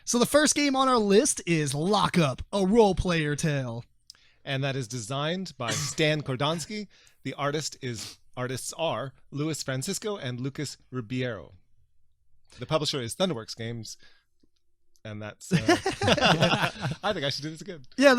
So the first game on our list is Lockup, a role-player tale. And that is designed by Stan Kordonskiy. The artists are Luis Francisco and Lucas Ribeiro. The publisher is Thunderworks Games. And that's I think I should do this again. Yeah,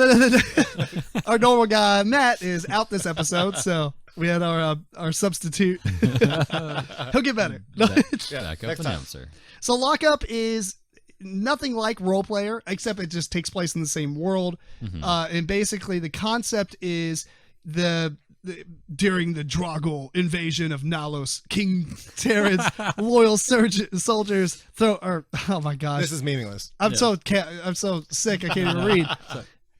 our normal guy Matt is out this episode, so we had our substitute. He'll get better. Backup announcer. So Lockup is nothing like Role Player, except it just takes place in the same world. And basically the concept is during the Draugr invasion of Nalos, King Terran's loyal soldiers oh my gosh. This is meaningless. I'm so sick I can't even read.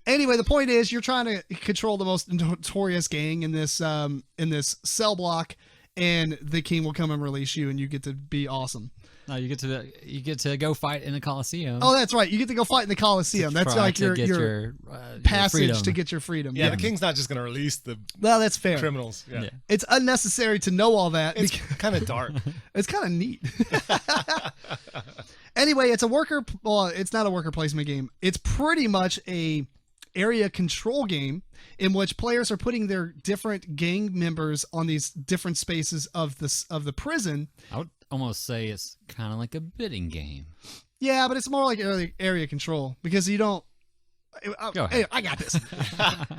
Anyway, the point is you're trying to control the most notorious gang in this cell block, and the king will come and release you, and you get to be awesome. No, you get to go fight in the Coliseum. Oh, that's right. You get to go fight in the Coliseum. That's like your passage to get your freedom. Yeah, the king's not just going to release the that's fair. criminals. Yeah. It's unnecessary to know all that. It's kind of dark. It's kind of neat. Anyway, it's it's not a worker placement game. It's pretty much a area control game in which players are putting their different gang members on these different spaces of the prison. I would almost say it's kind of like a bidding game. Yeah, but it's more like area control because you don't. Go ahead. Hey, I got this.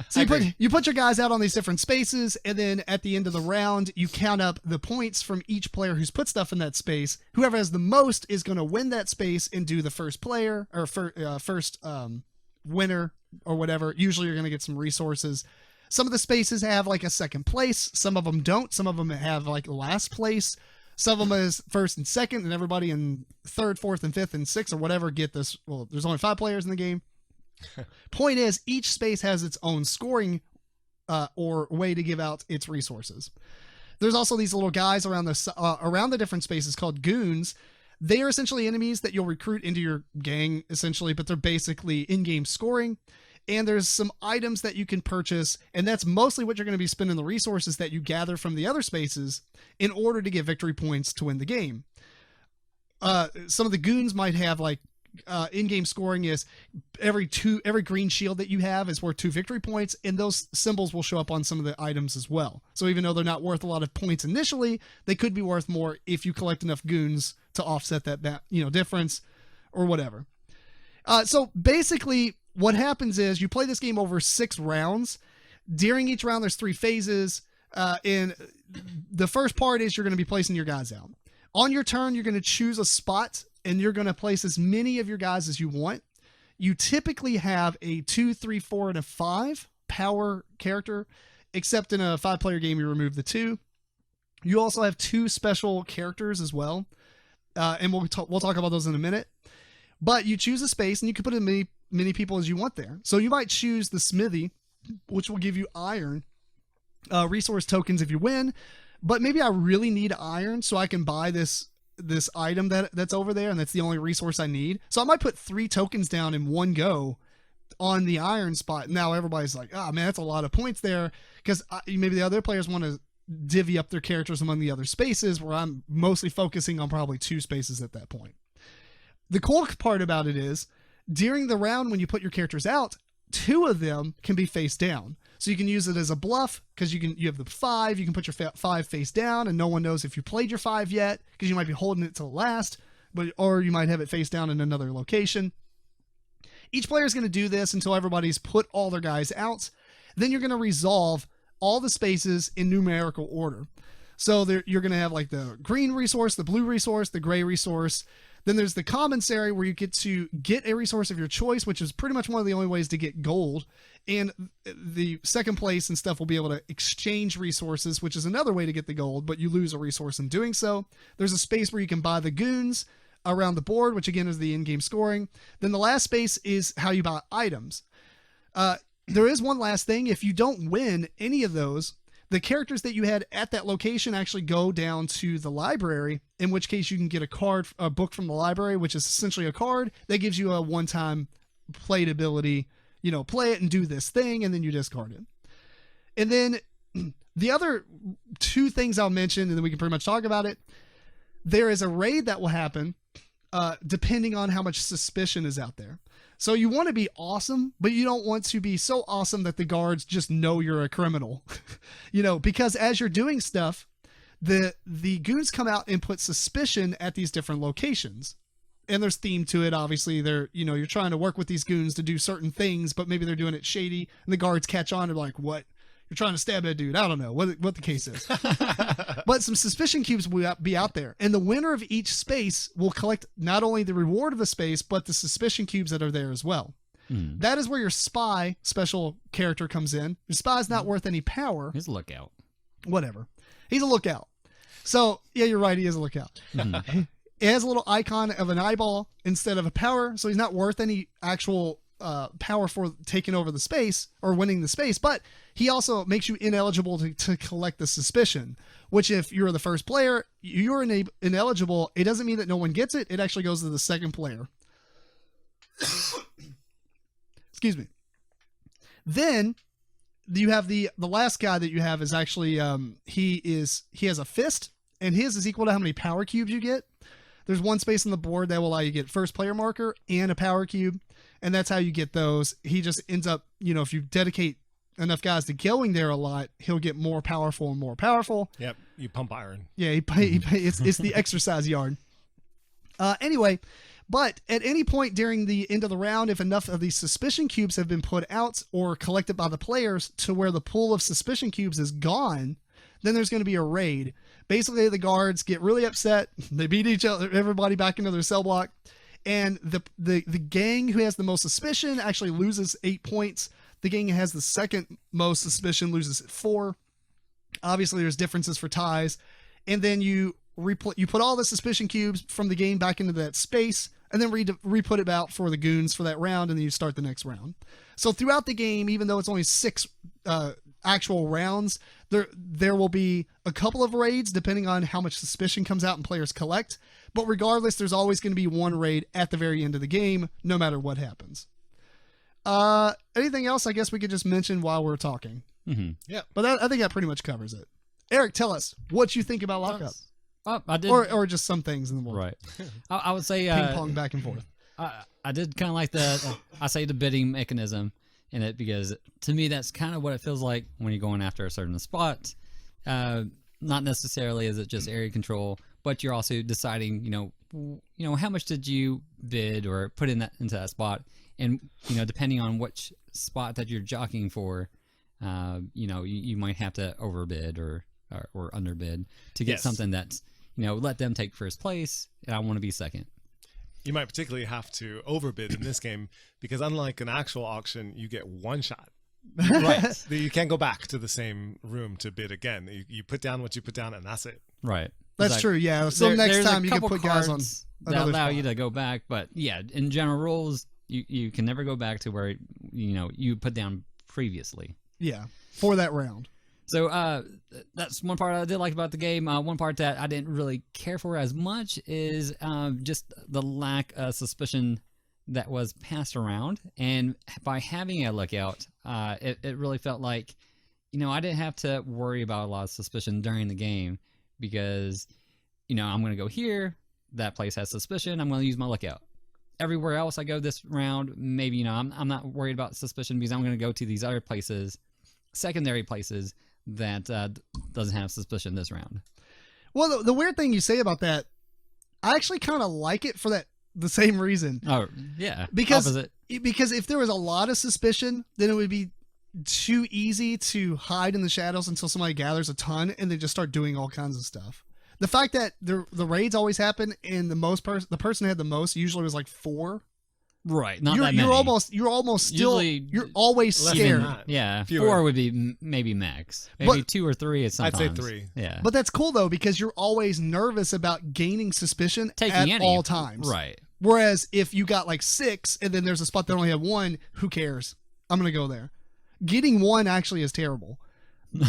So you put your guys out on these different spaces, and then at the end of the round, you count up the points from each player who's put stuff in that space. Whoever has the most is going to win that space and do the first player or first winner or whatever. Usually, you're going to get some resources. Some of the spaces have like a second place. Some of them don't. Some of them have like last place. Some of them is first and second, and everybody in third, fourth, and fifth, and sixth, or whatever get this. Well, there's only 5 players in the game. Point is, each space has its own scoring or way to give out its resources. There's also these little guys around the different spaces called goons. They are essentially enemies that you'll recruit into your gang, essentially, but they're basically in-game scoring. And there's some items that you can purchase, and that's mostly what you're going to be spending the resources that you gather from the other spaces in order to get victory points to win the game. Some of the goons might have like in-game scoring is every green shield that you have is worth 2 victory points, and those symbols will show up on some of the items as well. So even though they're not worth a lot of points initially, they could be worth more if you collect enough goons to offset that difference or whatever. So basically what happens is you play this game over 6 rounds. During each round, there's 3 phases. And the first part is you're going to be placing your guys out. On your turn, you're going to choose a spot, and you're going to place as many of your guys as you want. You typically have a 2, 3, 4, and a 5 power character, except in a 5-player game, you remove the 2. You also have 2 special characters as well. And we'll talk about those in a minute. But you choose a space, and you can put as many people as you want there. So you might choose the smithy, which will give you iron resource tokens if you win. But maybe I really need iron so I can buy this item that's over there, and that's the only resource I need. So I might put 3 tokens down in one go on the iron spot. Now everybody's like, oh man, that's a lot of points there, because maybe the other players want to divvy up their characters among the other spaces, where I'm mostly focusing on probably 2 spaces at that point. The cool part about it is, during the round when you put your characters out, 2 of them can be face down. So you can use it as a bluff, because you have the 5, you can put your 5 face down, and no one knows if you played your 5 yet, because you might be holding it till last, or you might have it face down in another location. Each player is going to do this until everybody's put all their guys out. Then you're going to resolve all the spaces in numerical order. So you're going to have like the green resource, the blue resource, the gray resource. Then there's the commissary, where you get to get a resource of your choice, which is pretty much one of the only ways to get gold. And the second place and stuff will be able to exchange resources, which is another way to get the gold, but you lose a resource in doing so. There's a space where you can buy the goons around the board, which again is the in-game scoring. Then the last space is how you buy items. There is one last thing. If you don't win any of those, the characters that you had at that location actually go down to the library, in which case you can get a book from the library, which is essentially a card that gives you a one-time played ability, play it and do this thing, and then you discard it. And then the other 2 things I'll mention, and then we can pretty much talk about it. There is a raid that will happen depending on how much suspicion is out there. So you want to be awesome, but you don't want to be so awesome that the guards just know you're a criminal. Because as you're doing stuff, the goons come out and put suspicion at these different locations. And there's theme to it. Obviously, you're trying to work with these goons to do certain things, but maybe they're doing it shady, and the guards catch on and are like, what? You're trying to stab that dude. I don't know what the case is. But some suspicion cubes will be out there, and the winner of each space will collect not only the reward of the space, but the suspicion cubes that are there as well. That is where your spy special character comes in. Your spy's not worth any power. He's a lookout. Whatever. He's a lookout. So, yeah, you're right. He is a lookout. It has a little icon of an eyeball instead of a power, so he's not worth any actual power for taking over the space or winning the space, but he also makes you ineligible to collect the suspicion, which if you're the first player, you're ineligible. It doesn't mean that no one gets it. It actually goes to the second player. Excuse me. Then you have the last guy that you have is actually he has a fist, and his is equal to how many power cubes you get. There's one space on the board that will allow you to get first player marker and a power cube, and that's how you get those. He just ends up, if you dedicate enough guys to going there a lot, he'll get more powerful and more powerful. Yep, you pump iron. Yeah, it's the exercise yard. Anyway, but at any point during the end of the round, if enough of these suspicion cubes have been put out or collected by the players to where the pool of suspicion cubes is gone, then there's going to be a raid. Basically, the guards get really upset. They beat everybody back into their cell block. And the gang who has the most suspicion actually loses 8 points. The gang who has the second most suspicion loses 4. Obviously, there's differences for ties. And then you put all the suspicion cubes from the game back into that space, and then re-put it out for the goons for that round, and then you start the next round. So throughout the game, even though it's only 6 actual rounds, there will be a couple of raids depending on how much suspicion comes out and players collect. But regardless, there's always going to be one raid at the very end of the game, no matter what happens. Anything else? I guess we could just mention while we're talking. Mm-hmm. Yeah, but I think that pretty much covers it. Eric, tell us what you think about Lockup. I did, or just some things in the world. Right. I would say ping pong back and forth. I did kind of like the bidding mechanism in it, because to me that's kind of what it feels like when you're going after a certain spot. Not necessarily is it just area control, but you're also deciding, how much did you bid or put into that spot, and depending on which spot that you're jockeying for, you might have to overbid or underbid to get something that's let them take first place, and I want to be second. You might particularly have to overbid in this game because unlike an actual auction, you get one shot. Right. You can't go back to the same room to bid again. You put down what you put down, and that's it. Right. That's true. Yeah. So next time you can put guys on that allow you to go back, but yeah, in general rules, you can never go back to where you put down previously. Yeah. For that round. So that's one part I did like about the game. One part that I didn't really care for as much is just the lack of suspicion that was passed around. And by having a lookout, it really felt like, I didn't have to worry about a lot of suspicion during the game because, I'm going to go here. That place has suspicion. I'm going to use my lookout. Everywhere else I go this round, maybe, I'm not worried about suspicion because I'm going to go to these other places, secondary places, that doesn't have suspicion this round. Well, the weird thing you say about that, I actually kind of like it for the same reason. Oh, yeah. Because if there was a lot of suspicion, then it would be too easy to hide in the shadows until somebody gathers a ton and they just start doing all kinds of stuff. The fact that the raids always happen and the person who had the most usually was like 4. Right, not you're, that many. You're almost still. Usually, you're always scared. Yeah, Fewer. 4 would be maybe max. Maybe 2 or 3 is sometimes. I'd say 3. Yeah, but that's cool though because you're always nervous about gaining suspicion at all times. Right. Whereas if you got like 6 and then there's a spot that only had 1, who cares? I'm gonna go there. Getting 1 actually is terrible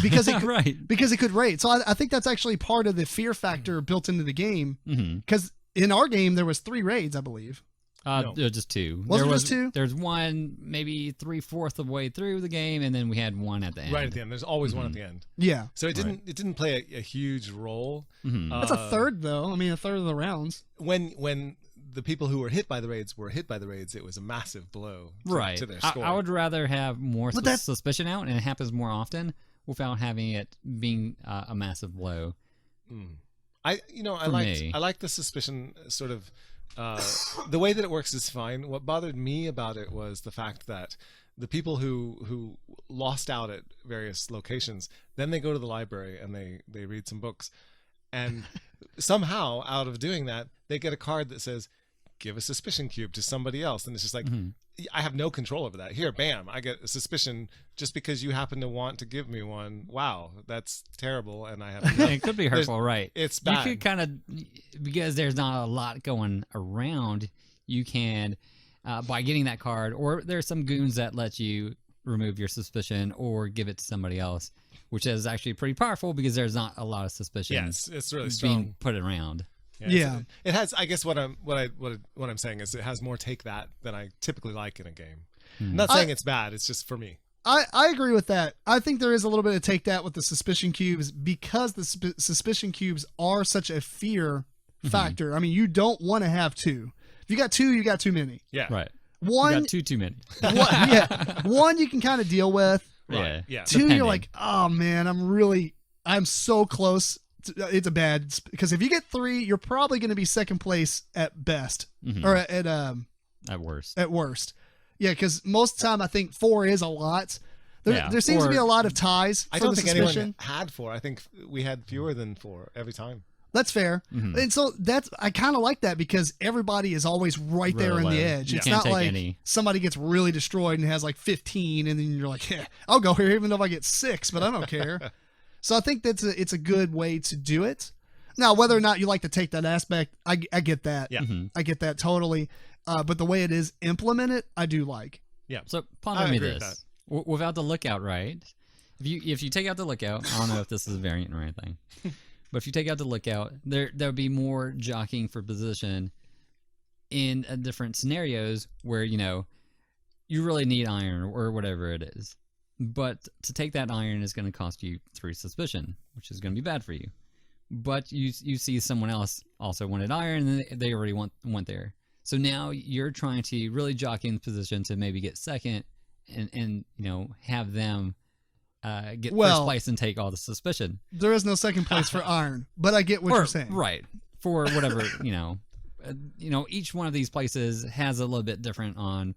because it could, because it could raid. So I think that's actually part of the fear factor built into the game. Because in our game there was 3 raids, I believe. No. Just 2. Was there just 2? There's 1 maybe 3/4 of the way through the game, and then we had 1 at the end. Right at the end. There's always 1 at the end. Yeah. So it didn't play a huge role. That's a third though. I mean, a third of the rounds. When the people who were hit by the raids were hit by the raids, it was a massive blow Right. to their score. I would rather have more But that's- suspicion out, and it happens more often without having it being a massive blow. I For me. like the suspicion sort of the way that it works is fine. What bothered me about it was the fact that the people who lost out at various locations, then they go to the library and they read some books, and somehow out of doing that they get a card that says give a suspicion cube to somebody else, and it's just like I have no control over that. Here, bam, I get a suspicion just because you happen to want to give me one. Wow, that's terrible, and I have no, It could be hurtful, right? it's bad. You could kind of, because there's not a lot going around, you can, by getting that card, or there's some goons that let you remove your suspicion or give it to somebody else, which is actually pretty powerful because there's not a lot of suspicion Yes, it's really strong. being put around. Yeah. It has. I guess what I'm saying is it has more take that than I typically like in a game. I'm not saying it's bad. It's just for me. I agree with that. I think there is a little bit of take that with the suspicion cubes because the suspicion cubes are such a fear factor. I mean, you don't want to have two. If you got two, you got too many. Yeah. Right. One, You got too many. one you can kind of deal with. Yeah. Yeah. Two, Depending. you're like, oh man, I'm so close. It's a bad, because if you get three, you're probably going to be second place at best, or At worst. at worst. Yeah, because most of the time I think four is a lot. Yeah, There seems to be or- a lot of ties for I don't the think suspicion. anyone had four. I think we had fewer than four every time. That's fair. And so I kind of like that because everybody is always right there Really in the low. edge. You It's can't not take like any. somebody gets really destroyed and has like 15 and then you're like, yeah, I'll go here even though if I get 6, but I don't care. So I think it's a good way to do it. Now, whether or not you like to take that aspect, I get that. Yeah. I get that totally. But the way it is implemented, I do like. Yeah. So ponder I me agree with this: without the lookout, right? If you take out the lookout, I don't know if this is a variant or anything, but if you take out the lookout, there'll be more jockeying for position in different scenarios where you really need iron or whatever it is. But to take that iron is going to cost you 3 suspicion, which is going to be bad for you. But you see someone else also wanted iron, and they already went there. So now you're trying to really jockey in position to maybe get second, and have them get first place and take all the suspicion. There is no second place for iron, but I get what you're saying. Right. For whatever, each one of these places has a little bit different on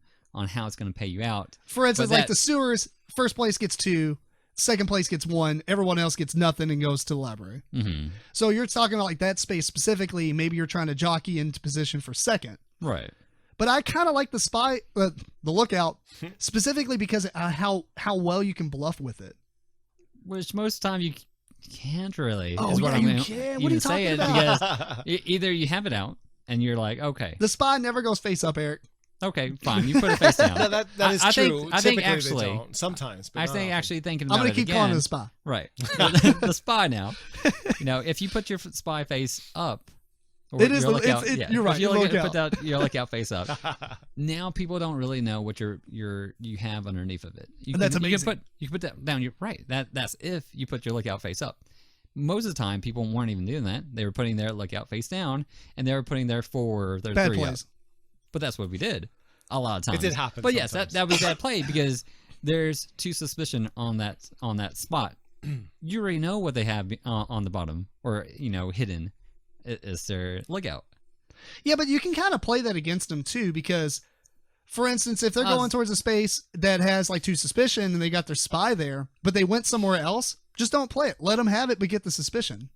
how it's going to pay you out. For instance, But like the sewers, first place gets 2, second place gets 1, everyone else gets nothing and goes to the library. Mm-hmm. So you're talking about like that space specifically, maybe you're trying to jockey into position for second. Right. But I kind of like the lookout, specifically because of how well you can bluff with it. Which most of the time you can't really. Oh, is what yeah, I'm you gonna can. What even are you say talking it about? because either you have it out and you're like, okay, The spy never goes face up, Eric. Okay, fine. You put it face down. No, that is I true. think- I think Typically actually- they don't. Sometimes, but I not think often. actually thinking I'm about going it to keep again, calling it a spy. right? the spy now. If you put your spy face up, or It is your the- it's- lookout, it- yeah, you're if right, you your look at, lookout. put your lookout face up. Now people don't really know what you have underneath of it. You That's can, amazing. You can put that down. You're right. That's if you put your lookout face up. Most of the time, people weren't even doing that. They were putting their lookout face down, and they were putting their 4 or their Bad 3 up. plays. But that's what we did a lot of times. did happen But yes, sometimes. that was bad play because there's 2 suspicion on that spot. You already know what they have on the bottom or hidden is their lookout. Yeah, but you can kind of play that against them too, because, for instance, if they're going towards a space that has like 2 suspicion and they got their spy there, but they went somewhere else, just don't play it. Let them have it, but get the suspicion.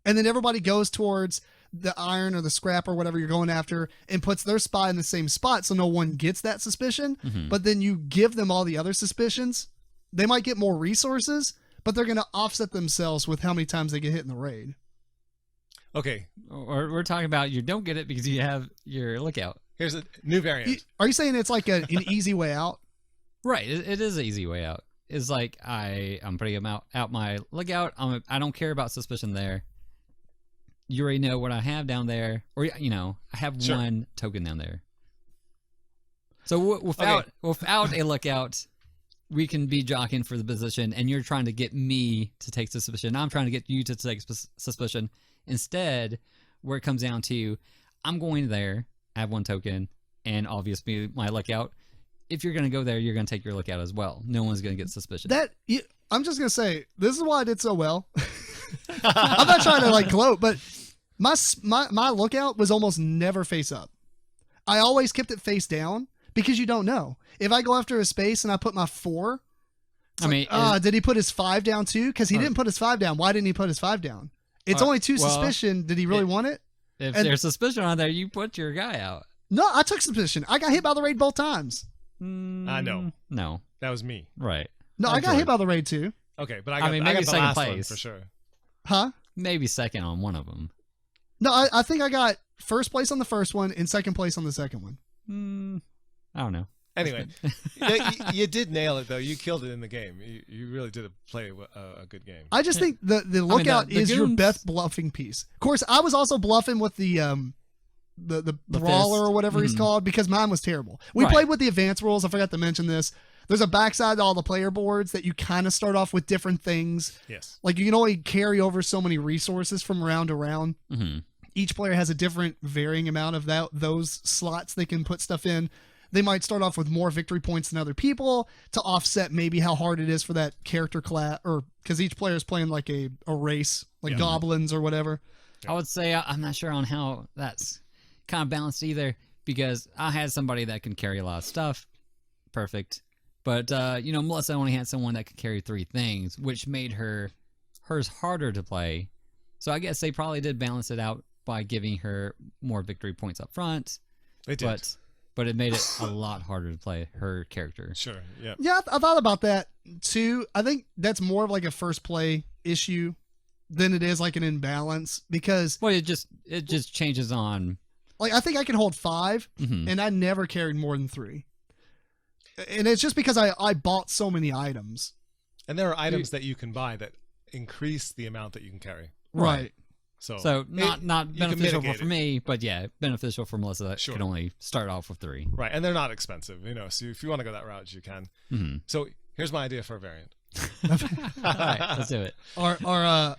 And then everybody goes towards the iron or the scrap or whatever you're going after and puts their spy in the same spot so no one gets that suspicion. But then you give them all the other suspicions. They might get more resources, but they're going to offset themselves with how many times they get hit in the raid. Okay, Or we're talking about you don't get it because you have your lookout. here's a new variant. Are you saying it's like an easy way out? Right. It is an easy way out. It's like I'm putting out my lookout. I don't care about suspicion there. You already know what I have down there, or I have Sure. 1 token down there. So without a lookout, we can be jockeying for the position, and you're trying to get me to take suspicion. I'm trying to get you to take suspicion. Instead, where it comes down to, I'm going there, I have 1 token, and obviously my lookout. If you're going to go there, you're going to take your lookout as well. No one's going to get suspicious. I'm just gonna say this is why I did so well. I'm not trying to like gloat, but my lookout was almost never face up. I always kept it face down because you don't know if I go after a space and I put my 4. Did he put his 5 down too? Because he didn't put his 5 down. Why didn't he put his 5 down? It's only 2 suspicion. Did he really want it? If there's suspicion on there, you put your guy out. No, I took suspicion. I got hit by the raid both times. I know. No, that was me. Right. No, I got hit by the raid too. Okay, but I got maybe the second last place one for sure. Huh? Maybe second on one of them. No, I think I got first place on the first one and second place on the second one. I don't know. Anyway, you did nail it though. You killed it in the game. You really did play a good game. I just think the lookout is your best bluffing piece. Of course, I was also bluffing with the brawler or whatever he's called because mine was terrible. We played with the advanced rules. I forgot to mention this. There's a backside to all the player boards that you kind of start off with different things. Yes. Like you can only carry over so many resources from round to round. Mm-hmm. Each player has a different varying amount of those slots they can put stuff in. They might start off with more victory points than other people to offset maybe how hard it is for that character class, or because each player is playing like a race, like goblins or whatever. I would say I'm not sure on how that's kind of balanced either, because I had somebody that can carry a lot of stuff. Perfect. But, Melissa only had someone that could carry 3 things, which made hers harder to play. So I guess they probably did balance it out by giving her more victory points up front. They did. But it made it a lot harder to play her character. Sure, yeah. Yeah, I thought about that too. I think that's more of like a first play issue than it is like an imbalance because... Well, it just changes on... Like, I think I can hold 5, and I never carried more than 3. And it's just because I bought so many items. And there are items that you can buy that increase the amount that you can carry. Right. So not beneficial for me, but yeah, beneficial for Melissa that could only start off with 3. Right, and they're not expensive, so if you want to go that route, you can. Mm-hmm. So here's my idea for a variant. All right, let's do it. Our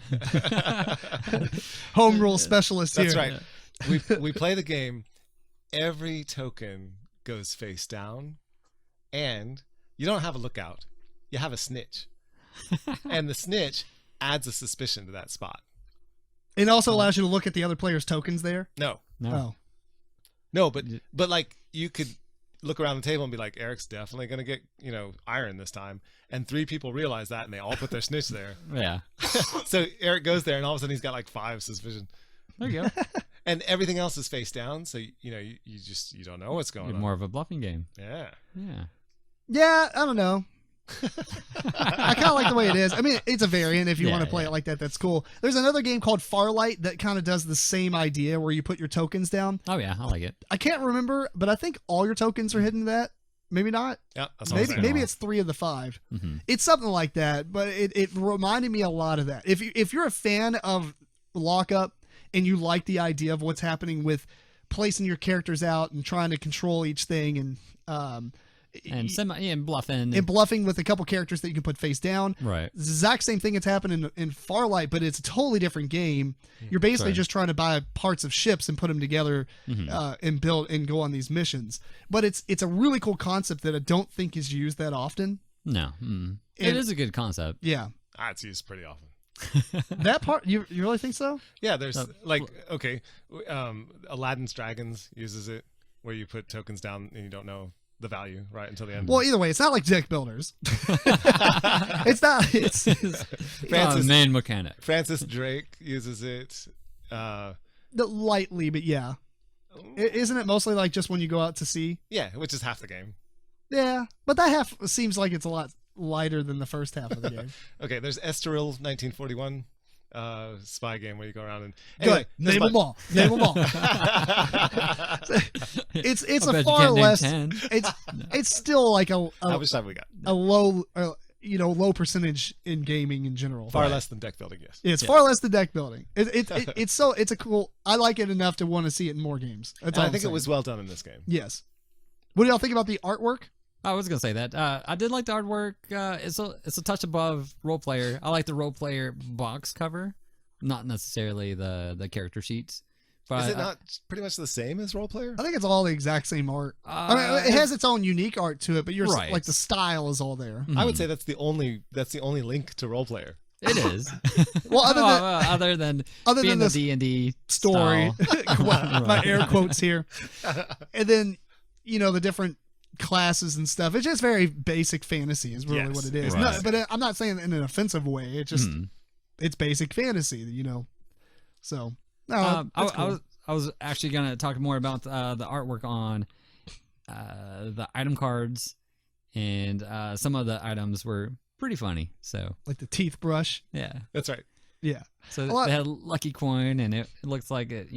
home rule specialist here. That's right. We play the game. Every token goes face down, and you don't have a lookout. You have a snitch, and the snitch adds a suspicion to that spot. It also allows you to look at the other player's tokens there. No, but like you could look around the table and be like, Eric's definitely gonna get iron this time, and 3 people realize that, and they all put their snitch there. Yeah. So Eric goes there, and all of a sudden he's got like 5 suspicion. There you go. And everything else is face down, so you don't know what's going on. More of a bluffing game. Yeah, I don't know. I kind of like the way it is. I mean, it's a variant. If you want to play it like that, that's cool. There's another game called Farlight that kind of does the same idea where you put your tokens down. Oh yeah, I like it. I can't remember, but I think all your tokens are hidden in that. Maybe not. Yeah, that's maybe it's 3 of the 5. Mm-hmm. It's something like that, but it reminded me a lot of that. If you're a fan of Lockup and you like the idea of what's happening with placing your characters out and trying to control each thing and bluffing with a couple characters that you can put face down. Right. It's the exact same thing that's happening in Farlight, but it's a totally different game. You're basically just trying to buy parts of ships and put them together and build and go on these missions. But it's a really cool concept that I don't think is used that often. No. It is a good concept. Yeah. It's used pretty often. That part, you really think so? Yeah, there's Aladdin's Dragons uses it where you put tokens down and you don't know the value right until the end. Well, either way, it's not like deck builders. It's not. It's main mechanic. Francis Drake uses it. Lightly, but yeah. Isn't it mostly like just when you go out to sea? Yeah, which is half the game. Yeah, but that half seems like it's a lot lighter than the first half of the game. Okay, there's Estoril 1941 spy game where you go around and anyway, name them all. It's a far less. It's still like how much time we got? A low low percentage in gaming in general. Far less than deck building, yes. It's far less than deck building. It's a cool. I like it enough to want to see it in more games. I think it was well done in this game. Yes. What do y'all think about the artwork? I was gonna say that. I did like the artwork. It's a touch above Role Player. I like the Role Player box cover, not necessarily the character sheets. But Is it not pretty much the same as Role Player? I think it's all the exact same art. I mean, it has its own unique art to it, but Right. like the style is all there. I would say that's the only link to Role Player. It is. Well, other than being the this D&D story, style. well, my air quotes here, and then the different classes and stuff. It's just very basic fantasy is really Yes, what it is. right. No, but I'm not saying it in an offensive way. It's just it's basic fantasy, So no, that's cool. I was actually gonna talk more about the artwork on the item cards, and some of the items were pretty funny. So like the teeth brush. yeah, That's right. Yeah. so lot- they had Lucky Coin, and it looks like it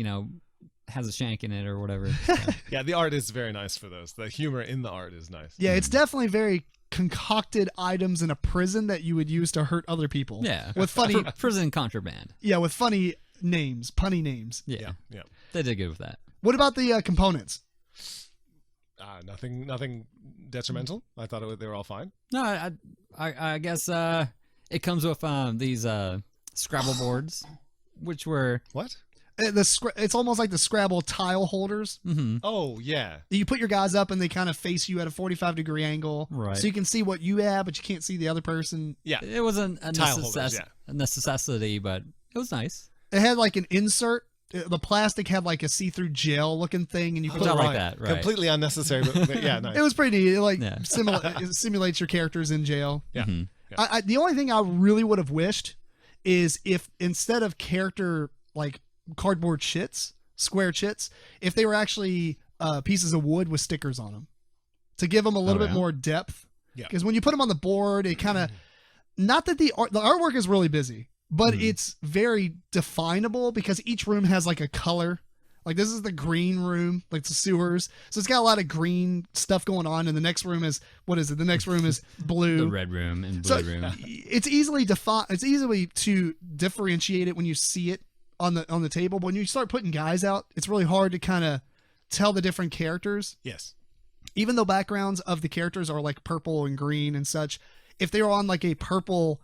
has a shank in it or whatever. So, Yeah, the art is very nice for those. The humor in the art is nice. Yeah, it's definitely very concocted items in a prison that you would use to hurt other people. yeah, With funny, prison contraband. with funny names, punny names. Yeah, Yeah. they did good with that. What about the components? Nothing detrimental. I thought they were all fine. No, I guess it comes with these Scrabble boards, which were What? It's almost like the Scrabble tile holders. Oh, yeah. You put your guys up and they kind of face you at a 45-degree angle. Right. So you can see what you have, but you can't see the other person. Yeah. it wasn't a Tile holders, necessity, but it was nice. It had like an insert. The plastic had like a see-through gel looking thing, and you Which put I it like right. that, right? Completely unnecessary, but yeah, nice. It was pretty neat. It like Yeah. it simulates your characters in jail. Yeah. The only thing I really would have wished is if instead of character like cardboard chits, square chits, if they were actually pieces of wood with stickers on them to give them a little bit yeah? more depth. Yeah. Because when you put them on the board, it kind of not that the artwork is really busy, but it's very definable because each room has like a color. Like this is the green room, like the sewers. So it's got a lot of green stuff going on. And the next room is, what is it? The next room is blue. The red room and So blue room. it's easily it's easily to differentiate it when you see it on the table. But when you start putting guys out, it's really hard to kind of tell the different characters. Yes. Even though backgrounds of the characters are like purple and green and such, if they were on like a purple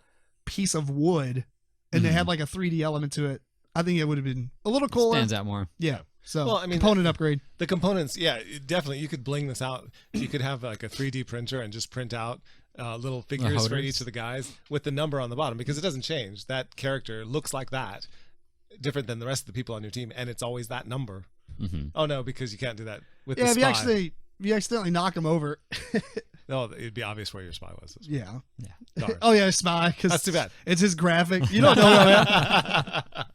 piece of wood and they had like a 3D element to it, I think it would have been a little cooler. Stands out more. Yeah. So Well, I mean, component upgrade. The components, yeah, definitely. You could bling this out. You could have like a 3D printer and just print out little figures for holders. each of the guys with the number on the bottom because it doesn't change. That character looks like that, different than the rest of the people on your team, and it's always that number. Oh no, because you can't do that with the Yeah, spy. if you accidentally knock them over. No, it'd be obvious where your spy was. Yeah. Darn. Oh yeah, spy. Cause That's too bad. It's his graphic. You don't know that.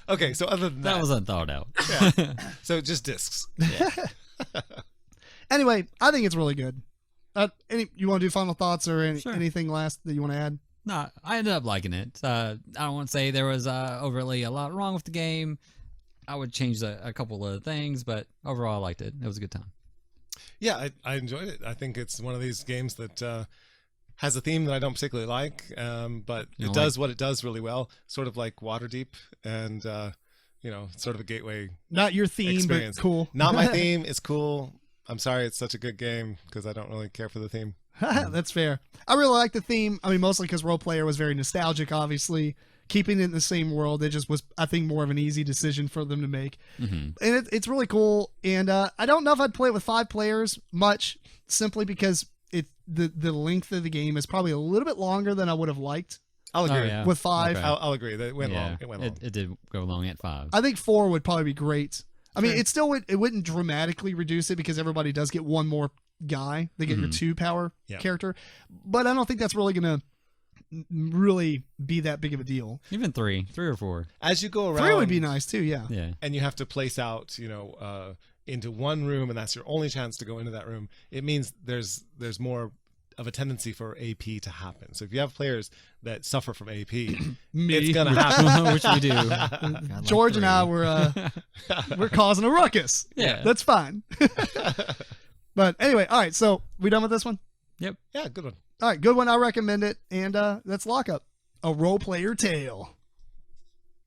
Okay, so other than that, That wasn't thought out. yeah. So just discs. Anyway, I think it's really good. You want to do final thoughts or Sure. anything last that you want to add? No, I ended up liking it. I don't want to say there was overly a lot wrong with the game. I would change a couple of things, but overall I liked it. It was a good time. Yeah, I enjoyed it. I think it's one of these games that has a theme that I don't particularly like, but it does what it does really well, sort of like Waterdeep and, sort of a gateway Not your theme, experience. but cool. Not my theme. It's cool. I'm sorry it's such a good game because I don't really care for the theme. That's fair. I really like the theme. I mean, mostly because Role Player was very nostalgic, obviously. Keeping it in the same world, it just was, I think, more of an easy decision for them to make. And it's really cool. And I don't know if I'd play it with 5 players much, simply because the length of the game is probably a little bit longer than I would have liked I'll agree. yeah. with 5. Okay. I'll agree that it went Yeah, long. It went long. It did go long at 5. I think 4 would probably be great. I mean, it wouldn't dramatically reduce it because everybody does get one more guy. They get your 2 power character. But I don't think that's really going to really be that big of a deal. Even 3 or 4. As you go around, 3 would be nice too, yeah. Yeah. and you have to place out, into one room, and that's your only chance to go into that room. It means there's more of a tendency for AP to happen. So if you have players that suffer from AP, it's gonna happen. Which we do. God, like George and 3. I we're causing a ruckus. Yeah. That's fine. But anyway, all right, so we done with this one? Yeah, good one. All right, good one. I recommend it. And that's Lockup, a role player tale.